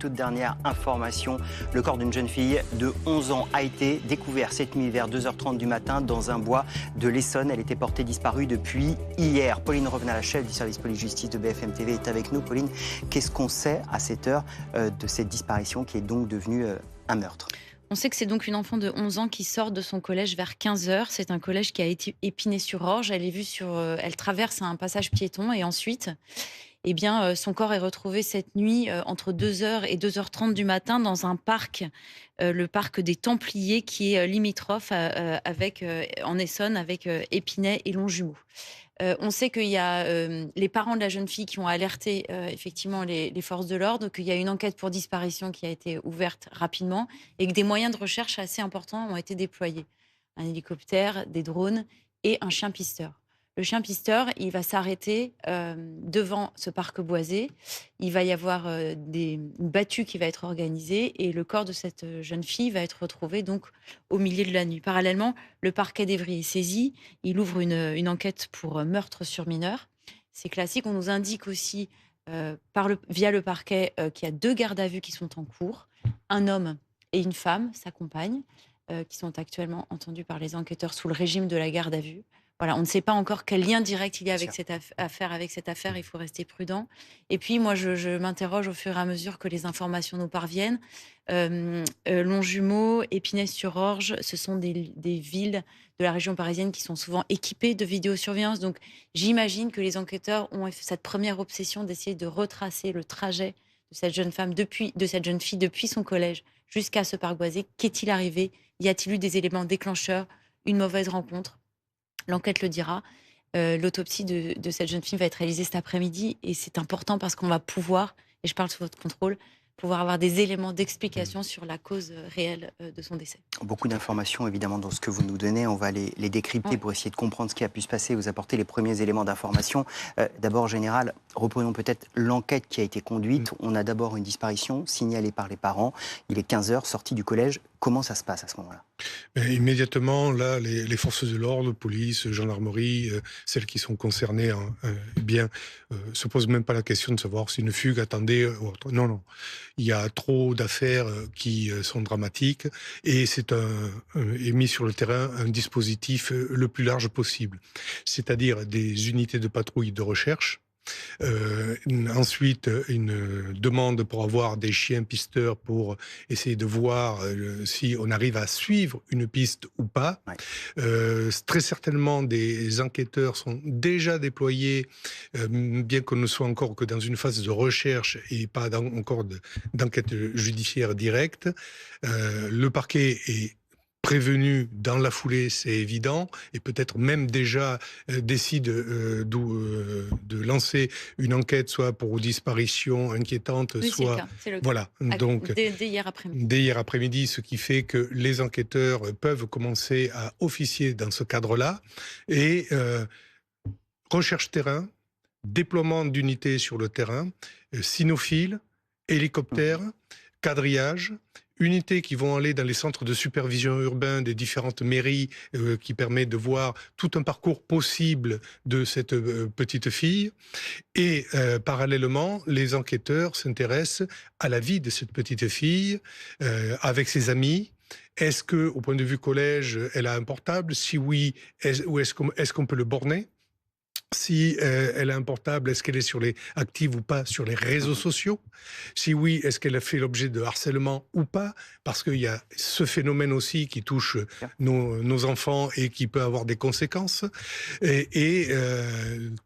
Toute dernière information, le corps d'une jeune fille de 11 ans a été découvert cette nuit vers 2h30 du matin dans un bois de l'Essonne. Elle était portée disparue depuis hier. Pauline Revenat, la chef du service police-justice de BFM TV, est avec nous. Pauline, qu'est-ce qu'on sait à cette heure de cette disparition qui est donc devenue un meurtre ? On sait que c'est donc une enfant de 11 ans qui sort de son collège vers 15h. C'est un collège qui a été Épinay-sur-Orge. Elle est vue elle traverse un passage piéton et ensuite, son corps est retrouvé cette nuit entre 2h et 2h30 du matin dans un parc, le parc des Templiers, qui est limitrophe en Essonne avec Épinay et Longjumeau. On sait qu'il y a les parents de la jeune fille qui ont alerté effectivement les forces de l'ordre, qu'il y a une enquête pour disparition qui a été ouverte rapidement et que des moyens de recherche assez importants ont été déployés. Un hélicoptère, des drones et un chien pisteur. Le chien pisteur, il va s'arrêter devant ce parc boisé. Il va y avoir une battue qui va être organisée et le corps de cette jeune fille va être retrouvé donc au milieu de la nuit. Parallèlement, le parquet d'Évry est saisi. Il ouvre une enquête pour meurtre sur mineur. C'est classique. On nous indique aussi via le parquet qu'il y a 2 gardes à vue qui sont en cours. Un homme et une femme, sa compagne, qui sont actuellement entendus par les enquêteurs sous le régime de la garde à vue. Voilà, on ne sait pas encore quel lien direct il y a avec cette affaire. Il faut rester prudent. Et puis, moi, je m'interroge au fur et à mesure que les informations nous parviennent. Longjumeau, Épinay-sur-Orge, ce sont des villes de la région parisienne qui sont souvent équipées de vidéosurveillance. Donc, j'imagine que les enquêteurs ont cette première obsession d'essayer de retracer le trajet de cette jeune fille depuis son collège jusqu'à ce parc boisé. Qu'est-il arrivé ? Y a-t-il eu des éléments déclencheurs ? Une mauvaise rencontre ? L'enquête le dira. L'autopsie de cette jeune fille va être réalisée cet après-midi et c'est important parce qu'on va pouvoir, et je parle sous votre contrôle, pouvoir avoir des éléments d'explication sur la cause réelle de son décès. Beaucoup d'informations évidemment dans ce que vous nous donnez. On va les décrypter pour essayer de comprendre ce qui a pu se passer, vous apporter les premiers éléments d'information. D'abord, général, reprenons peut-être l'enquête qui a été conduite. On a d'abord une disparition signalée par les parents. Il est 15h, sortie du collège. Comment ça se passe à ce moment-là ? Immédiatement, là, les forces de l'ordre, police, gendarmerie, celles qui sont concernées, se posent même pas la question de savoir si une fugue attendait ou autre. Non, non. Il y a trop d'affaires qui sont dramatiques et est mis sur le terrain un dispositif le plus large possible. C'est-à-dire des unités de patrouille de recherche. Ensuite, une demande pour avoir des chiens pisteurs pour essayer de voir si on arrive à suivre une piste ou pas. Ouais. Très certainement, des enquêteurs sont déjà déployés, bien qu'on ne soit encore que dans une phase de recherche et pas encore d'enquête judiciaire directe. Le parquet est prévenu dans la foulée, c'est évident, et peut-être même déjà décide de lancer une enquête, soit pour disparition inquiétante, oui, soit... C'est le cas. Voilà, donc dès hier après-midi. Dès hier après-midi, ce qui fait que les enquêteurs peuvent commencer à officier dans ce cadre-là, et recherche terrain, déploiement d'unités sur le terrain, cynophiles, hélicoptères, quadrillage, unités qui vont aller dans les centres de supervision urbain des différentes mairies qui permet de voir tout un parcours possible de cette petite fille. Et parallèlement, les enquêteurs s'intéressent à la vie de cette petite fille avec ses amis. Est-ce que, au point de vue collège, elle a un portable ? Si oui, est-ce qu'on peut le borner ? Si elle a un portable, est-ce qu'elle est active ou pas sur les réseaux sociaux ? Si oui, est-ce qu'elle a fait l'objet de harcèlement ou pas ? Parce qu'il y a ce phénomène aussi qui touche nos enfants et qui peut avoir des conséquences. Et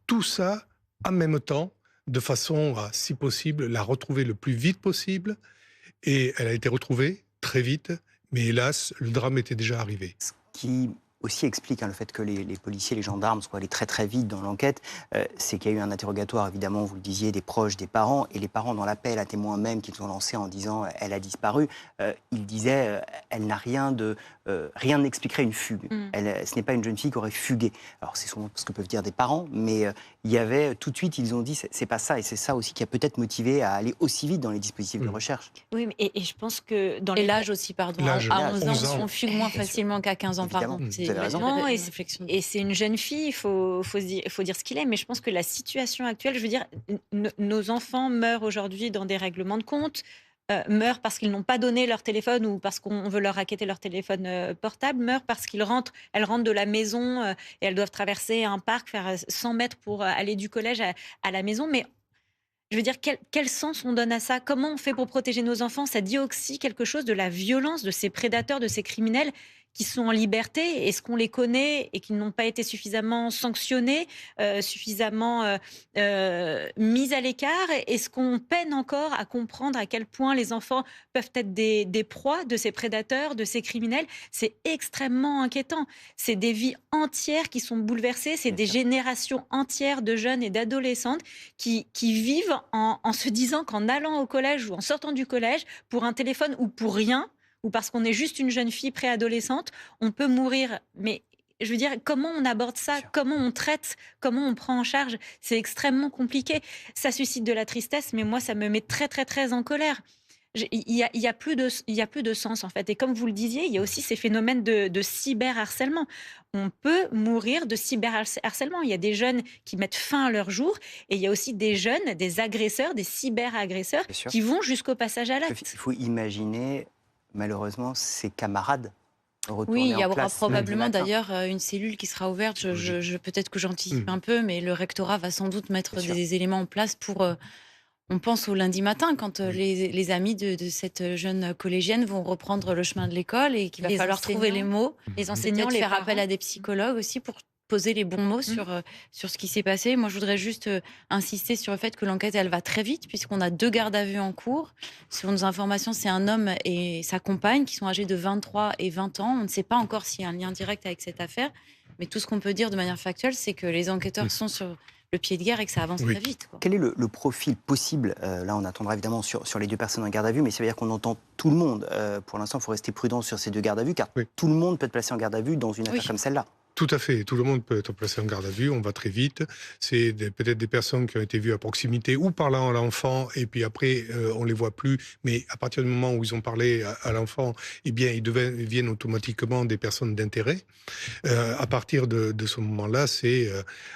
tout ça en même temps, de façon à, si possible, la retrouver le plus vite possible. Et elle a été retrouvée très vite, mais hélas, le drame était déjà arrivé. Ce qui aussi explique le fait que les policiers, les gendarmes soient allés très très vite dans l'enquête, c'est qu'il y a eu un interrogatoire, évidemment, vous le disiez, des proches, des parents, et les parents, dans l'appel à témoins même qu'ils ont lancé en disant « elle a disparu », ils disaient « elle n'a rien n'expliquerait une fugue. Ce n'est pas une jeune fille qui aurait fugué ». Alors c'est souvent ce que peuvent dire des parents, mais il y avait tout de suite, ils ont dit « c'est pas ça », et c'est ça aussi qui a peut-être motivé à aller aussi vite dans les dispositifs de recherche. Oui, et je pense que dans l'âge aussi, pardon. L'âge, à 11 ans, ans. on fugue moins facilement qu'à 15 ans, Évidemment. pardon. Vous avez raison. Et c'est une jeune fille, il faut dire ce qu'il est, mais je pense que la situation actuelle, je veux dire, nos enfants meurent aujourd'hui dans des règlements de compte, meurent parce qu'ils n'ont pas donné leur téléphone ou parce qu'on veut leur raqueter leur téléphone portable, meurent parce elles rentrent de la maison et elles doivent traverser un parc, faire 100 mètres pour aller du collège à la maison. Mais je veux dire, quel sens on donne à ça? Comment on fait pour protéger nos enfants? Ça dit aussi quelque chose de la violence de ces prédateurs, de ces criminels qui sont en liberté. Est-ce qu'on les connaît et qui n'ont pas été suffisamment sanctionnés, suffisamment mis à l'écart? Est-ce qu'on peine encore à comprendre à quel point les enfants peuvent être des proies de ces prédateurs, de ces criminels? C'est extrêmement inquiétant. C'est des vies entières qui sont bouleversées, c'est des générations entières de jeunes et d'adolescentes qui vivent en se disant qu'en allant au collège ou en sortant du collège, pour un téléphone ou pour rien, ou parce qu'on est juste une jeune fille préadolescente, on peut mourir. Mais je veux dire, comment on aborde ça? Comment on traite? Comment on prend en charge? C'est extrêmement compliqué. Ça suscite de la tristesse, mais moi, ça me met très, très, très en colère. Il y a plus de sens, en fait. Et comme vous le disiez, il y a aussi ces phénomènes de cyberharcèlement. On peut mourir de cyberharcèlement. Il y a des jeunes qui mettent fin à leur jour et il y a aussi des jeunes, des agresseurs, des cyberagresseurs qui vont jusqu'au passage à l'acte. Il faut imaginer, malheureusement, ses camarades retourner Oui, il y en aura classe probablement lundi matin. d'ailleurs une cellule qui sera ouverte. Peut-être que j'anticipe un peu, mais le rectorat va sans doute mettre Bien sûr. des éléments en place pour. On pense au lundi matin, quand les amis de cette jeune collégienne vont reprendre le chemin de l'école et qu'il va Les falloir trouver les mots. Les enseignants, Peut-être les faire appel parents. à des psychologues aussi pour poser les bons mots sur ce qui s'est passé. Moi, je voudrais juste insister sur le fait que l'enquête, elle va très vite, puisqu'on a 2 gardes à vue en cours. Selon nos informations, c'est un homme et sa compagne qui sont âgés de 23 et 20 ans. On ne sait pas encore s'il y a un lien direct avec cette affaire, mais tout ce qu'on peut dire de manière factuelle, c'est que les enquêteurs sont sur le pied de guerre et que ça avance très vite, quoi. Quel est le profil possible là, on attendra évidemment sur les 2 personnes en garde à vue, mais ça veut dire qu'on entend tout le monde. Pour l'instant, il faut rester prudent sur ces 2 gardes à vue, car tout le monde peut être placé en garde à vue dans une affaire comme celle-là. Tout à fait. Tout le monde peut être placé en garde à vue. On va très vite. C'est peut-être des personnes qui ont été vues à proximité ou parlant à l'enfant, et puis après, on les voit plus. Mais à partir du moment où ils ont parlé à l'enfant, eh bien, ils deviennent automatiquement des personnes d'intérêt. À partir de ce moment-là,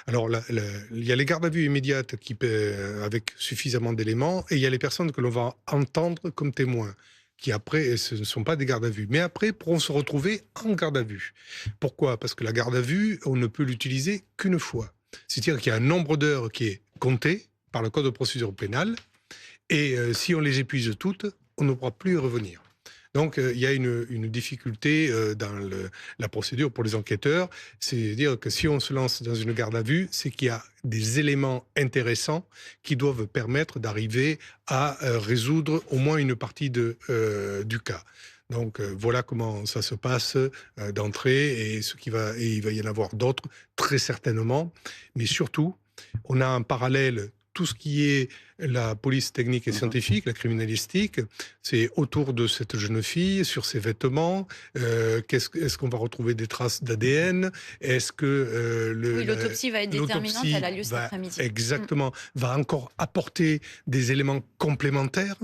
alors, il y a les gardes à vue immédiates avec suffisamment d'éléments, et il y a les personnes que l'on va entendre comme témoins, qui après, ce ne sont pas des gardes à vue, mais après pourront se retrouver en garde à vue. Pourquoi? Parce que la garde à vue, on ne peut l'utiliser qu'une fois. C'est-à-dire qu'il y a un nombre d'heures qui est compté par le Code de procédure pénale, et si on les épuise toutes, on ne pourra plus y revenir. Donc, il y a une difficulté dans la procédure pour les enquêteurs. C'est-à-dire que si on se lance dans une garde à vue, c'est qu'il y a des éléments intéressants qui doivent permettre d'arriver à résoudre au moins une partie du cas. Donc, voilà comment ça se passe d'entrée, et il va y en avoir d'autres, très certainement. Mais surtout, on a en parallèle tout ce qui est la police technique et scientifique, la criminalistique. C'est autour de cette jeune fille, sur ses vêtements. Est-ce qu'on va retrouver des traces d'ADN? Est-ce que l'autopsie va être déterminante, elle a lieu cet après-midi. Exactement, va encore apporter des éléments complémentaires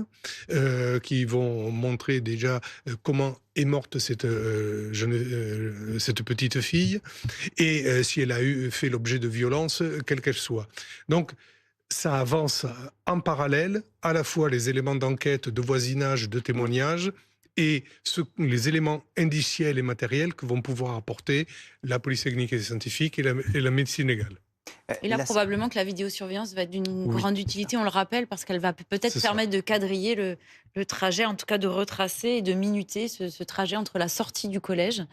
qui vont montrer déjà comment est morte cette petite fille, et si elle a fait l'objet de violences, quelle qu'elle soit. Donc, ça avance en parallèle, à la fois les éléments d'enquête, de voisinage, de témoignage, et les éléments indiciels et matériels que vont pouvoir apporter la police technique et scientifique et la médecine légale. Et là, probablement que la vidéosurveillance va être d'une grande utilité, on le rappelle, parce qu'elle va peut-être permettre de quadriller le trajet, en tout cas de retracer et de minuter ce trajet entre la sortie du collège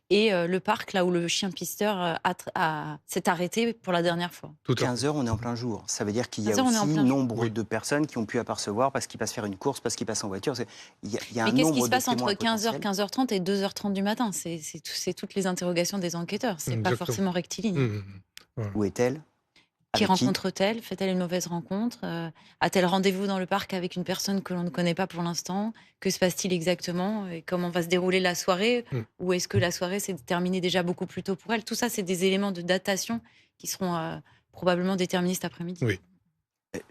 et le parc, là où le chien pisteur s'est arrêté pour la dernière fois. 15 heures, on est en plein jour. Ça veut dire qu'il y a aussi nombre de personnes qui ont pu apercevoir parce qu'ils passent faire une course, parce qu'ils passent en voiture. Mais qu'est-ce qui se passe entre 15h, 15h30 et 2h30 du matin? C'est toutes les interrogations des enquêteurs. C'est pas forcément rectiligne. Où est-elle? Qui rencontre-t-elle? Fait-elle une mauvaise rencontre? A-t-elle rendez-vous dans le parc avec une personne que l'on ne connaît pas pour l'instant? Que se passe-t-il exactement? Et comment va se dérouler la soirée? Ou est-ce que la soirée s'est terminée déjà beaucoup plus tôt pour elle? Tout ça, c'est des éléments de datation qui seront probablement déterminés cet après-midi. Oui.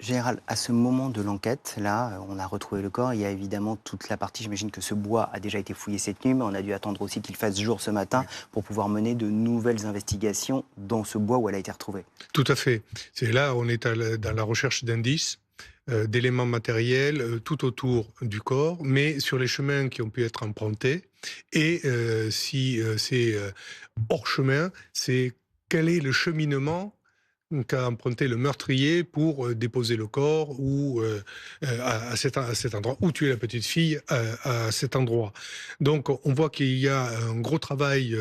Général, à ce moment de l'enquête, là, on a retrouvé le corps. Il y a évidemment toute la partie, j'imagine que ce bois a déjà été fouillé cette nuit, mais on a dû attendre aussi qu'il fasse jour ce matin pour pouvoir mener de nouvelles investigations dans ce bois où elle a été retrouvée. Tout à fait. C'est là, on est dans la recherche d'indices. d'éléments matériels tout autour du corps, mais sur les chemins qui ont pu être empruntés. Et si c'est hors chemin, c'est quel est le cheminement qu'a emprunté le meurtrier pour déposer le corps ou à cet endroit, où tuer la petite fille à cet endroit. Donc on voit qu'il y a un gros travail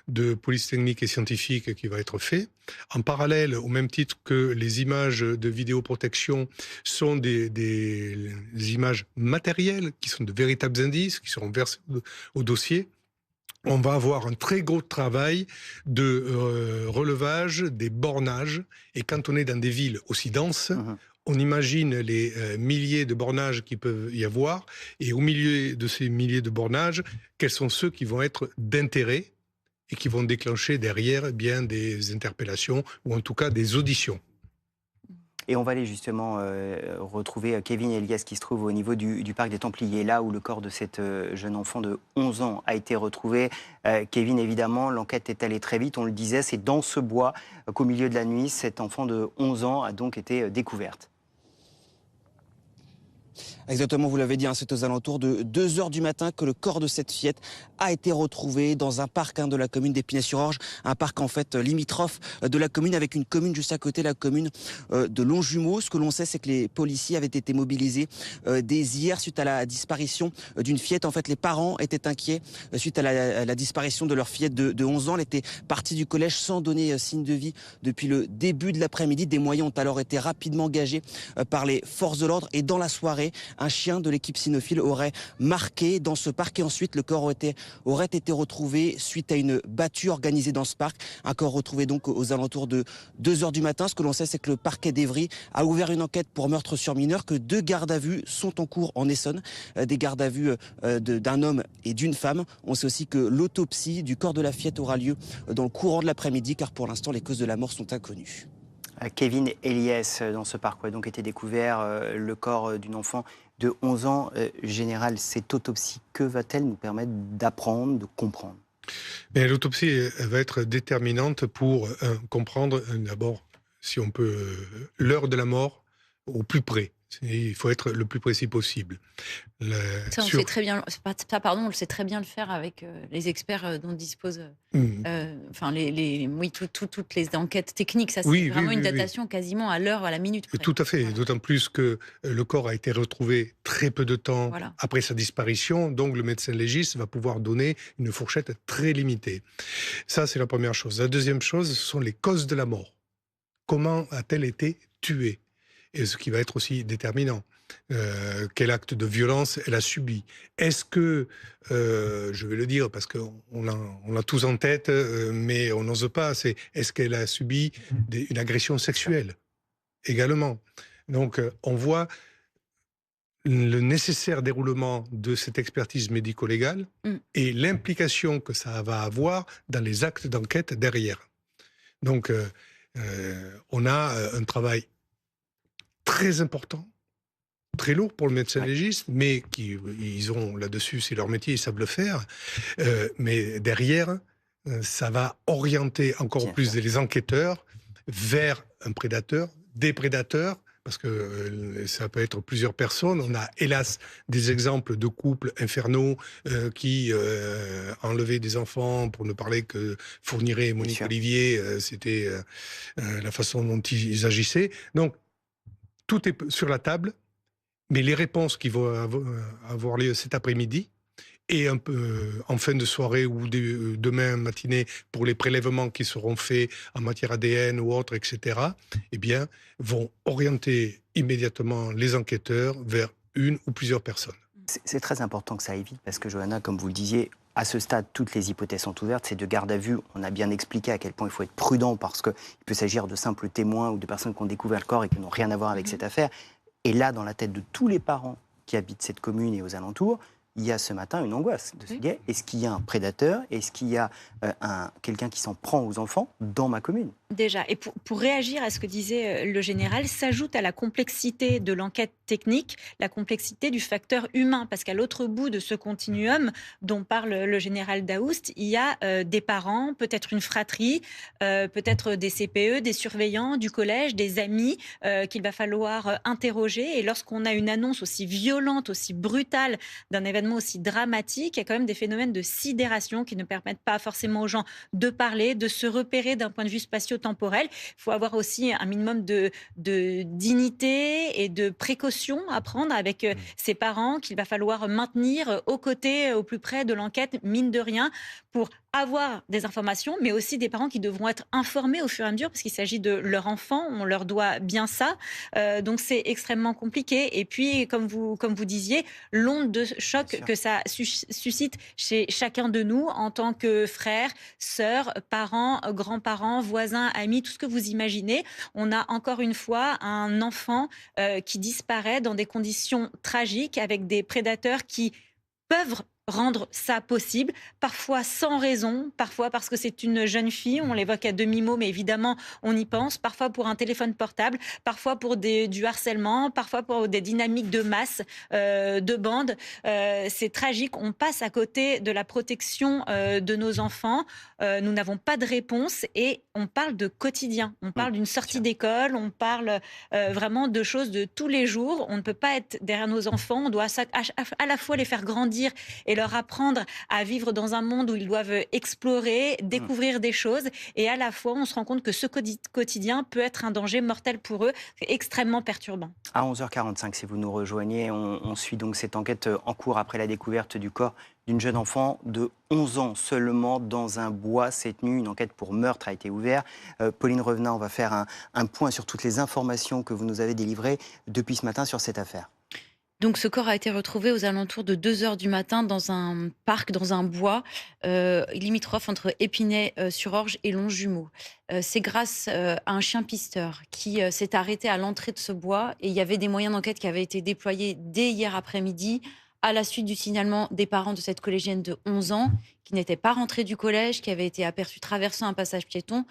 de police technique et scientifique qui va être fait. En parallèle, au même titre que les images de vidéoprotection sont des images matérielles, qui sont de véritables indices, qui seront versés au dossier, on va avoir un très gros travail de relevage des bornages. Et quand on est dans des villes aussi denses, on imagine les milliers de bornages qu'il peut y avoir. Et au milieu de ces milliers de bornages, quels sont ceux qui vont être d'intérêt et qui vont déclencher derrière eh bien des interpellations ou en tout cas des auditions. Et on va aller justement retrouver Kevin Elias qui se trouve au niveau du parc des Templiers, là où le corps de cette jeune enfant de 11 ans a été retrouvé. Kevin, évidemment, l'enquête est allée très vite, on le disait, c'est dans ce bois qu'au milieu de la nuit, cette enfant de 11 ans a donc été découverte. Exactement, vous l'avez dit, c'est aux alentours de 2 h du matin que le corps de cette fillette a été retrouvé dans un parc de la commune d'Épinay-sur-Orge, un parc en fait limitrophe de la commune avec une commune juste à côté, la commune de Longjumeau. Ce que l'on sait, c'est que les policiers avaient été mobilisés dès hier suite à la disparition d'une fillette. En fait, les parents étaient inquiets suite à la disparition de leur fillette de 11 ans. Elle était partie du collège sans donner signe de vie depuis le début de l'après-midi. Des moyens ont alors été rapidement engagés par les forces de l'ordre et dans la soirée, un chien de l'équipe cynophile aurait marqué dans ce parc et ensuite le corps aurait été retrouvé suite à une battue organisée dans ce parc. Un corps retrouvé donc aux alentours de 2 h du matin. Ce que l'on sait, c'est que le parquet d'Evry a ouvert une enquête pour meurtre sur mineur, que 2 gardes à vue sont en cours en Essonne, des gardes à vue d'un homme et d'une femme. On sait aussi que l'autopsie du corps de la fillette aura lieu dans le courant de l'après-midi, car pour l'instant les causes de la mort sont inconnues. Kevin Elias, dans ce parc, a donc été découvert le corps d'une enfant de 11 ans. Général, cette autopsie, que va-t-elle nous permettre d'apprendre, de comprendre? L'autopsie va être déterminante pour comprendre d'abord, si on peut, l'heure de la mort au plus près. Il faut être le plus précis possible. Ça, on sait très bien. On le sait très bien le faire avec les experts dont disposent. Enfin, toutes les enquêtes techniques. Ça, c'est vraiment une datation quasiment à l'heure, à la minute près. Tout à fait. Voilà. D'autant plus que le corps a été retrouvé très peu de temps après sa disparition. Donc, le médecin légiste va pouvoir donner une fourchette très limitée. Ça, c'est la première chose. La deuxième chose, ce sont les causes de la mort. Comment a-t-elle été tuée ? Et ce qui va être aussi déterminant. Quel acte de violence elle a subi. Est-ce que, je vais le dire parce qu'on l'a tous en tête, mais on n'ose pas, est-ce qu'elle a subi une agression sexuelle également? Donc on voit le nécessaire déroulement de cette expertise médico-légale et l'implication que ça va avoir dans les actes d'enquête derrière. Donc on a un travail très important, très lourd pour le médecin légiste, mais ils ont là-dessus, c'est leur métier, ils savent le faire. Mais derrière, ça va orienter encore plus les enquêteurs vers un prédateur, des prédateurs, parce que ça peut être plusieurs personnes. On a hélas des exemples de couples infernaux qui enlevaient des enfants, pour ne parler que Fourniret et Monique Olivier, c'était la façon dont ils agissaient. Donc, tout est sur la table, mais les réponses qui vont avoir lieu cet après-midi et un peu en fin de soirée ou demain matinée pour les prélèvements qui seront faits en matière ADN ou autre, etc., eh bien, vont orienter immédiatement les enquêteurs vers une ou plusieurs personnes. C'est très important que ça aille vite parce que, Johanna, comme vous le disiez, à ce stade, toutes les hypothèses sont ouvertes. Ces 2 gardes à vue, on a bien expliqué à quel point il faut être prudent parce qu'il peut s'agir de simples témoins ou de personnes qui ont découvert le corps et qui n'ont rien à voir avec cette affaire. Et là, dans la tête de tous les parents qui habitent cette commune et aux alentours, il y a ce matin une angoisse de se dire, est-ce qu'il y a un prédateur? Est-ce qu'il y a quelqu'un qui s'en prend aux enfants dans ma commune? Déjà, et pour réagir à ce que disait le général, s'ajoute à la complexité de l'enquête technique, la complexité du facteur humain, parce qu'à l'autre bout de ce continuum dont parle le général Daoust, il y a des parents, peut-être une fratrie, peut-être des CPE, des surveillants du collège, des amis qu'il va falloir interroger. Et lorsqu'on a une annonce aussi violente, aussi brutale d'un événement aussi dramatique, il y a quand même des phénomènes de sidération qui ne permettent pas forcément aux gens de parler, de se repérer d'un point de vue spatio-temporel. Il faut avoir aussi un minimum de dignité et de précaution à prendre avec ses parents qu'il va falloir maintenir aux côtés, au plus près de l'enquête, mine de rien, pour avoir des informations, mais aussi des parents qui devront être informés au fur et à mesure parce qu'il s'agit de leur enfant, on leur doit bien ça. Donc c'est extrêmement compliqué. Et puis, comme vous disiez, l'onde de choc que ça suscite chez chacun de nous en tant que frères, sœurs, parents, grands-parents, voisins, amis, tout ce que vous imaginez. On a encore une fois un enfant qui disparaît dans des conditions tragiques avec des prédateurs qui peuvent rendre ça possible, parfois sans raison, parfois parce que c'est une jeune fille, on l'évoque à demi-mot, mais évidemment on y pense, parfois pour un téléphone portable, parfois pour du harcèlement, parfois pour des dynamiques de masse, de bande. C'est tragique, on passe à côté de la protection de nos enfants, nous n'avons pas de réponse et on parle de quotidien, on parle d'une sortie d'école, on parle vraiment de choses de tous les jours, on ne peut pas être derrière nos enfants, on doit à la fois les faire grandir et leur apprendre à vivre dans un monde où ils doivent explorer, découvrir des choses. Et à la fois, on se rend compte que ce quotidien peut être un danger mortel pour eux. C'est extrêmement perturbant. À 11h45, si vous nous rejoignez, on suit donc cette enquête en cours après la découverte du corps d'une jeune enfant de 11 ans seulement dans un bois cette nuit. Une enquête pour meurtre a été ouverte. Pauline Revenat, on va faire un point sur toutes les informations que vous nous avez délivrées depuis ce matin sur cette affaire. Donc ce corps a été retrouvé aux alentours de 2h du matin dans un parc, dans un bois, limitrophe entre Épinay-sur-Orge et Longjumeau. C'est grâce à un chien pisteur qui s'est arrêté à l'entrée de ce bois et il y avait des moyens d'enquête qui avaient été déployés dès hier après-midi à la suite du signalement des parents de cette collégienne de 11 ans qui n'était pas rentrée du collège, qui avait été aperçue traversant un passage piéton.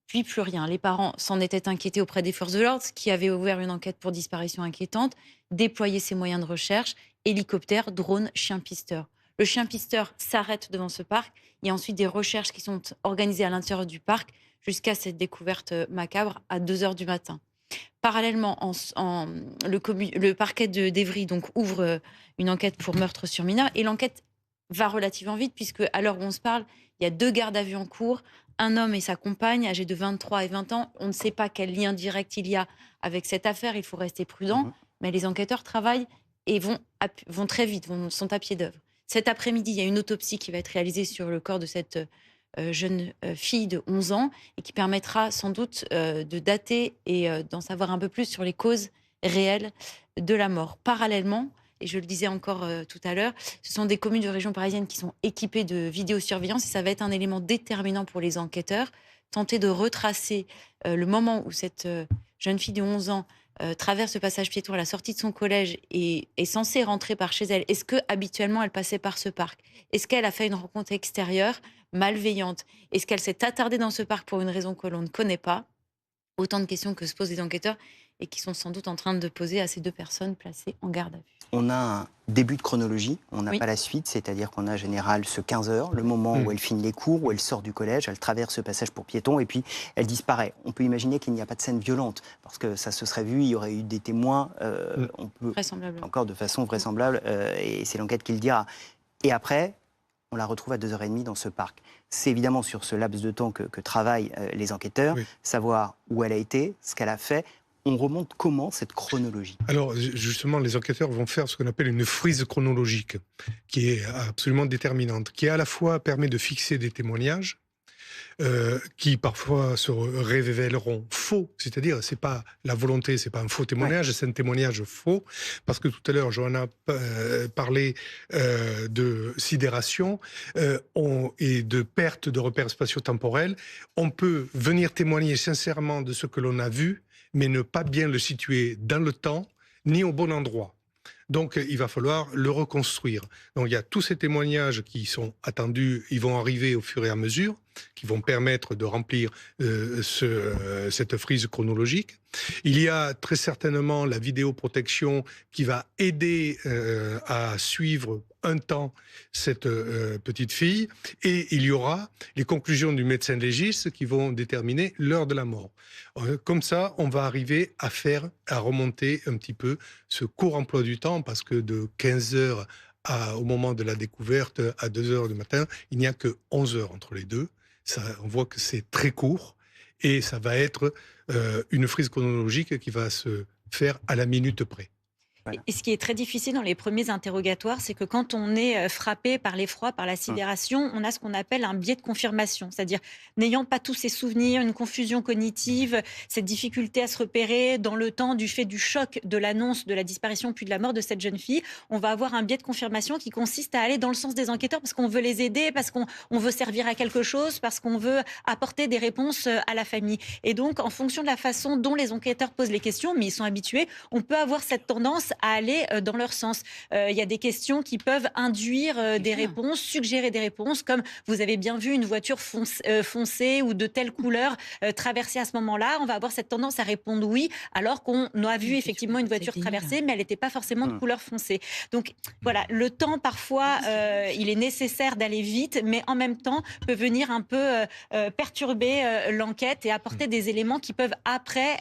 Puis plus rien. Les parents s'en étaient inquiétés auprès des forces de l'ordre, qui avaient ouvert une enquête pour disparition inquiétante, déployé ses moyens de recherche, hélicoptère, drone, chien pisteur. Le chien pisteur s'arrête devant ce parc. Il y a ensuite des recherches qui sont organisées à l'intérieur du parc jusqu'à cette découverte macabre à 2h du matin. Parallèlement, le parquet d'Évry donc ouvre une enquête pour meurtre sur mineur et l'enquête va relativement vite puisque à l'heure où on se parle, il y a 2 gardes à vue en cours. Un homme et sa compagne, âgés de 23 et 20 ans. On ne sait pas quel lien direct il y a avec cette affaire. Il faut rester prudent. Mais les enquêteurs travaillent et vont très vite, sont à pied d'œuvre. Cet après-midi, il y a une autopsie qui va être réalisée sur le corps de cette jeune fille de 11 ans et qui permettra sans doute de dater et d'en savoir un peu plus sur les causes réelles de la mort. Parallèlement, et je le disais encore tout à l'heure, ce sont des communes de région parisienne qui sont équipées de vidéosurveillance et ça va être un élément déterminant pour les enquêteurs. Tenter de retracer le moment où cette jeune fille de 11 ans traverse le passage piéton à la sortie de son collège et est censée rentrer par chez elle. Est-ce que habituellement elle passait par ce parc? Est-ce qu'elle a fait une rencontre extérieure malveillante? Est-ce qu'elle s'est attardée dans ce parc pour une raison que l'on ne connaît pas? Autant de questions que se posent les enquêteurs et qui sont sans doute en train de poser à ces 2 personnes placées en garde à vue. On a un début de chronologie, on n'a pas la suite, c'est-à-dire qu'on a en général ce 15h, le moment où elle finit les cours, où elle sort du collège, elle traverse ce passage pour piétons et puis elle disparaît. On peut imaginer qu'il n'y a pas de scène violente, parce que ça se serait vu, il y aurait eu des témoins, on peut encore de façon vraisemblable, et c'est l'enquête qui le dira. Et après, on la retrouve à 2h30 dans ce parc. C'est évidemment sur ce laps de temps que travaillent les enquêteurs, savoir où elle a été, ce qu'elle a fait. On remonte comment cette chronologie? Alors justement, les enquêteurs vont faire ce qu'on appelle une frise chronologique, qui est absolument déterminante, qui à la fois permet de fixer des témoignages, qui parfois se révéleront faux, c'est-à-dire c'est pas la volonté, c'est pas un faux témoignage, c'est un témoignage faux, parce que tout à l'heure Johanna parlait de sidération et de perte de repères spatio-temporels. On peut venir témoigner sincèrement de ce que l'on a vu, mais ne pas bien le situer dans le temps, ni au bon endroit. Donc, il va falloir le reconstruire. Donc, il y a tous ces témoignages qui sont attendus, ils vont arriver au fur et à mesure. qui vont permettre de remplir cette frise chronologique. Il y a très certainement la vidéoprotection qui va aider à suivre un temps cette petite fille, et il y aura les conclusions du médecin légiste qui vont déterminer l'heure de la mort. Comme ça, on va arriver à remonter un petit peu ce court emploi du temps, parce que de 15 heures au moment de la découverte à 2 heures du matin, il n'y a que 11 heures entre les deux. Ça, on voit que c'est très court, et ça va être une frise chronologique qui va se faire à la minute près. Voilà. Et ce qui est très difficile dans les premiers interrogatoires, c'est que quand on est frappé par l'effroi, par la sidération, on a ce qu'on appelle un biais de confirmation. C'est-à-dire, n'ayant pas tous ses souvenirs, une confusion cognitive, cette difficulté à se repérer dans le temps du fait du choc de l'annonce de la disparition puis de la mort de cette jeune fille, on va avoir un biais de confirmation qui consiste à aller dans le sens des enquêteurs parce qu'on veut les aider, parce qu'on veut servir à quelque chose, parce qu'on veut apporter des réponses à la famille. Et donc, en fonction de la façon dont les enquêteurs posent les questions, mais ils sont habitués, on peut avoir cette tendance à aller dans leur sens. Il y a des questions qui peuvent induire des réponses, suggérer des réponses, comme vous avez bien vu une voiture foncée ou de telle couleur traversée à ce moment-là. On va avoir cette tendance à répondre oui, alors qu'on a vu effectivement une voiture traversée, mais elle n'était pas forcément de couleur foncée. Donc voilà, le temps parfois, il est nécessaire d'aller vite, mais en même temps peut venir un peu perturber l'enquête et apporter des éléments qui peuvent après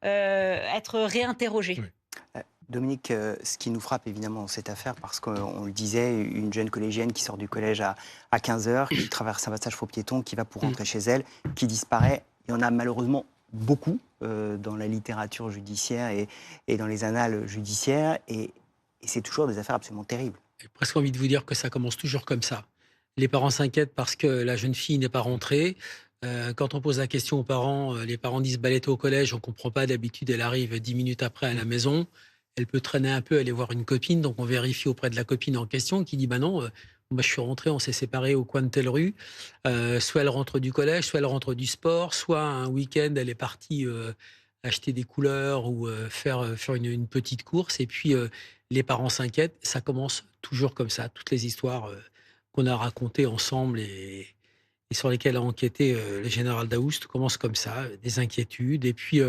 être réinterrogés. Oui. Dominique, ce qui nous frappe évidemment dans cette affaire, parce qu'on le disait, une jeune collégienne qui sort du collège à 15 heures, qui traverse un passage faux piéton, qui va pour rentrer chez elle, qui disparaît. Il y en a malheureusement beaucoup dans la littérature judiciaire et dans les annales judiciaires, et c'est toujours des affaires absolument terribles. J'ai presque envie de vous dire que ça commence toujours comme ça. Les parents s'inquiètent parce que la jeune fille n'est pas rentrée. Quand on pose la question aux parents, les parents disent bah, elle était au collège, on ne comprend pas, d'habitude elle arrive 10 minutes après à la maison. Elle peut traîner un peu, aller voir une copine, donc on vérifie auprès de la copine en question qui dit bah non, moi je suis rentrée, on s'est séparés au coin de telle rue. Soit elle rentre du collège, soit elle rentre du sport, soit un week-end elle est partie acheter des couleurs ou faire une petite course. Et puis les parents s'inquiètent. Ça commence toujours comme ça. Toutes les histoires qu'on a racontées ensemble et sur lesquelles a enquêté le général Daoust commencent comme ça, des inquiétudes. Et puis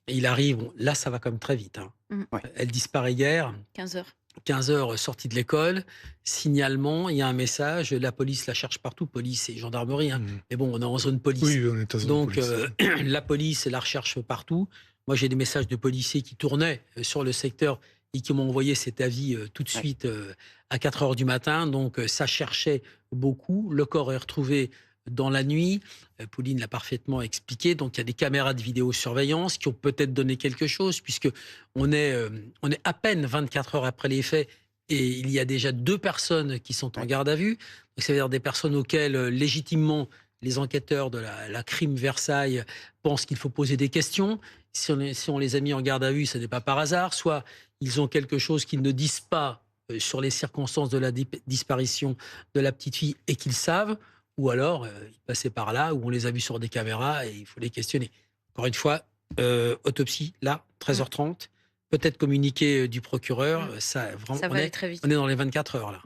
il arrive, là ça va comme très vite. Hein. Ouais. Elle disparaît hier. 15 heures. 15 heures sortie de l'école, signalement, il y a un message, la police la cherche partout, police et gendarmerie, hein. Mais bon, on est en zone police. Oui, on est en zone Donc police. la police la recherche partout. Moi j'ai des messages de policiers qui tournaient sur le secteur et qui m'ont envoyé cet avis tout de suite à 4 heures du matin. Donc ça cherchait beaucoup. Le corps est retrouvé dans la nuit. Pauline l'a parfaitement expliqué. Donc, il y a des caméras de vidéosurveillance qui ont peut-être donné quelque chose, puisque on est à peine 24 heures après les faits et il y a déjà 2 personnes qui sont en garde à vue. Donc, ça veut dire des personnes auxquelles, légitimement, les enquêteurs de la crime Versailles pensent qu'il faut poser des questions. Si on les a mis en garde à vue, ce n'est pas par hasard. Soit ils ont quelque chose qu'ils ne disent pas sur les circonstances de la disparition de la petite fille et qu'ils savent, ou alors ils passaient par là, où on les a vus sur des caméras et il faut les questionner. Encore une fois, autopsie, là, 13h30, peut-être communiqué du procureur, ça, vraiment, Ça va aller très vite. on est dans les 24 heures là.